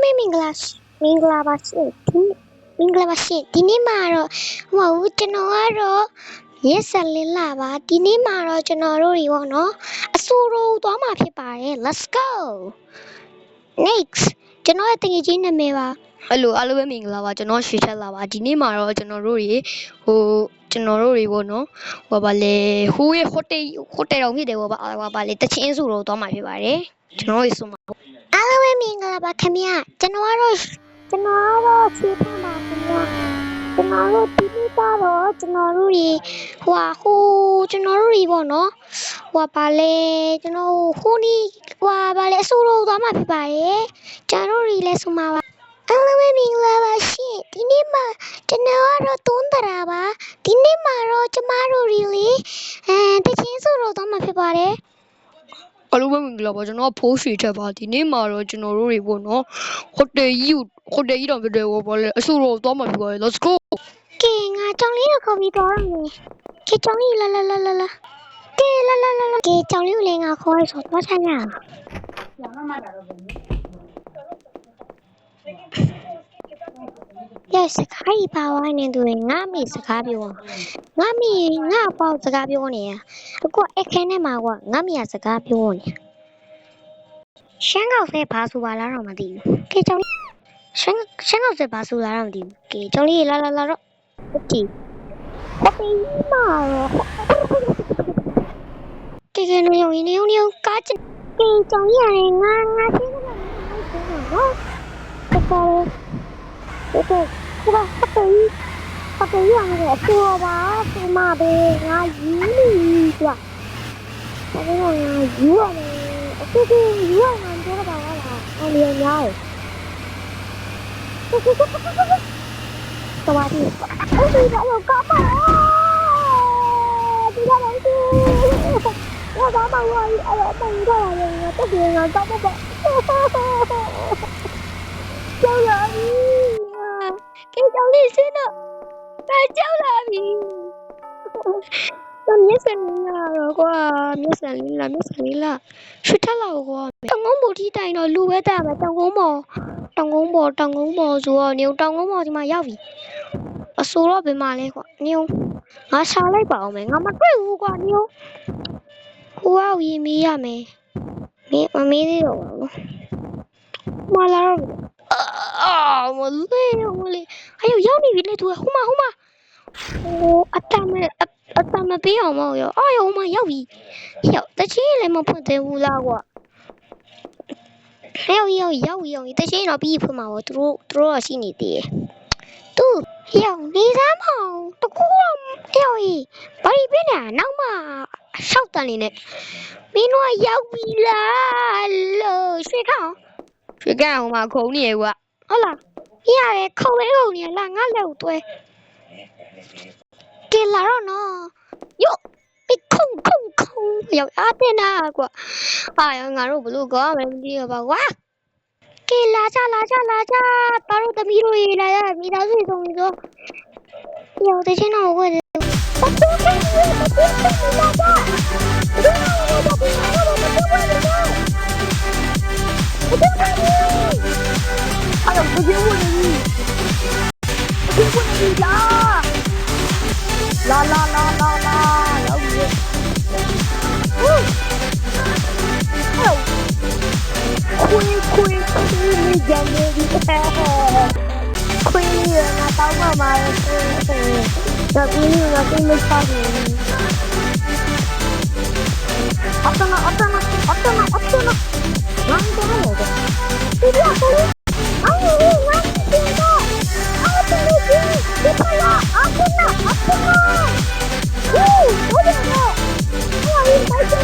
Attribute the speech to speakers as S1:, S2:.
S1: 妹မင်္ဂလာပါရှင်ဒီနေ့မှာတော့ဟိုကျွန်တော်ကတော့ရက်ဆက်လင်းလာပါဒီနေ့မှာတော့ကျွန်တော်တို့တွေပေါ့နော်အဆိုးသွားမှာဖြစ်ပါတယ် let's go next ကျွန်တော်ရဲ့တကယ်ချင်းနာမည်ပါ
S2: အဲ့လိုအားလုံးပဲမင်္ဂလာပါကျွန်တော်ရွှေချက်လာပါဒီနေ့မှာတော့ကျွန်တော်တို့တွေပေါ့နော်ဟိုပါလေဟိုရဲ့ဟိုတယ်တော်ဖြစ်တယ်ပေါ့ပါလေတချင်းဆိုတော့သွားမှာဖြစ်ပါတယ်ကျွန်တော်တို့ဆိုမှာ
S1: အားလုံးပဲမင်္ဂလာပါခင်ဗျာကျွန်တော်ကတော့ခြေဖမ်းပါခင်ဗျာကျွန်တော်တို့ဒီနေ့တော့ကျွန်တော်တို့တွေကျွန်တော်တို့တွေပေါ့နော်ပါလေကျွန်တော်ဟိုနီပါလေအဆိုးလို့သွားမှာဖြစ်ပါတယ်ကျွန်တော်တို့တွေလည်းဆိုမှာပါအားလုံးပဲမင်္ဂလာပါရှင်ဒီနေ့မှာကျွန်တော်ကတော့သွန်းတရာပါဒီနေ့မှာတော့ကျမတို့တွေလေတချင်းဆိုတော့သွားမှာဖြစ်ပါတယ်
S2: အားလုံးပဲမင်္ဂလာပါကျွန်တော်ဖိုးရွှေချက်ပါဒီနေ့မှာတော့ကျွန်တော်တို့တွေပေါ့နော်ဟိုတယ်ကြီးတော်ဖြစ်တယ်ပေါ့လေအဆိုးတော့သွားမှာဖြစ်ပါတယ် let's go
S1: ကဲငါကြောင်လေးကိုခေါ်ပြီးသွားရမယ်ကဲကြောင်လေးလာကဲလာကဲကြောင်လေးကိုလည်းငါခေါ်ရဆိုသွားချင်ရရစခိုင်းပါဝိုင်းနေသူငါမိစကားပြောငါမိငါပေါ့စကားပြောနေရအခုအခန်းထဲမှာကွာငါမိကစကားပြောနေရှမ်းကောက်ဆဲဘာဆိုပါလားတော့မသိဘူးကဲကြောင်လေးရှမ်းကောက်ဆဲဘာဆိုလားတော့မသိဘူးကဲကြောင်လေးလာတော့ဟုတ်ပြီမာကဲနေုံကားချင်ကဲကြောင်လေးရတယ်ငါရှင်းနေတာနော်ဟုတ်တယ်ရတယ်ဆိုပါဒီမှာပဲငါယူနေကြဒါပေမဲ့ငါယူရတယ်အခုယူရမှန်းပြောတာပါလားအလျော်များတယ်စวัสดีအဲ့ဒီတော့ကားပါဒီကလည်း我刚把我梦到了，这边人搞不懂。救人啊！给教练先了，来救人！那灭神了，我灭神了，是他老婆。当公婆ที่ใดเนาะลูกไว้แต่มา当公婆ဆိုတော့တောင်公婆ဒီမှာရောက်ပြီအဆိုတော့ဘယ်မှာလဲကွာနေငါရှာလိုက်ပါအောင်မယ်ငါမတွေ့ဘူးကွာနေကိုကရေးမေးရမယ်မမေးသေးတော့ဘူးမလာတော့မလေးအယောရောက်နေပြီလေသူကဟိုမှာအတမပေးအောင်မဟုတ်ရောဟိုမှာရောက်ပြီရောက်တချင်းလည်းမဖွင့်သေးဘူးလားကွာရောက်တချင်းတော့ပြီးဖွင့်မှာပေါ့သူတို့ရှိနေသေးတယ်သူရောက်နေစမ်းမအောင်တကူတော့ရောက်ကြီးဘာဖြစ်နေနောက်မှရှောက်တန်နေနဲ့မင်းတို့ရောက်ပြီလားလို့ရွှေကောင်
S2: ဟိုမှာခုံနေရကွာ
S1: ဟုတ်လားပြရတယ်ခုံနေလားငါလက်ကိုတွဲကဲလာတော့နော်ယောဒီခုံရောက်အားတင်တာကွာငါတို့ဘလို့ကောမသိရပါကွာကဲလာကြပါတော့သမီးတို့ရေလာရမိသားစုစုံနေတော့ရောက်တဲ့ချင်းတော့ဝယ်တယ်အဲ့တော့ဘယ်ဝင်နေလာရောက်ပြီခွေနေကြနေပြီခွေငါတောင်းမှာဒါကူငါကိမချဘူးအတနာငါတော့ဒီတော့အော်ငါတင်တော့အော်တင်ဒီဖလာအတနာဟိုးဟုတ်တယ်နော်မိုက်တယ်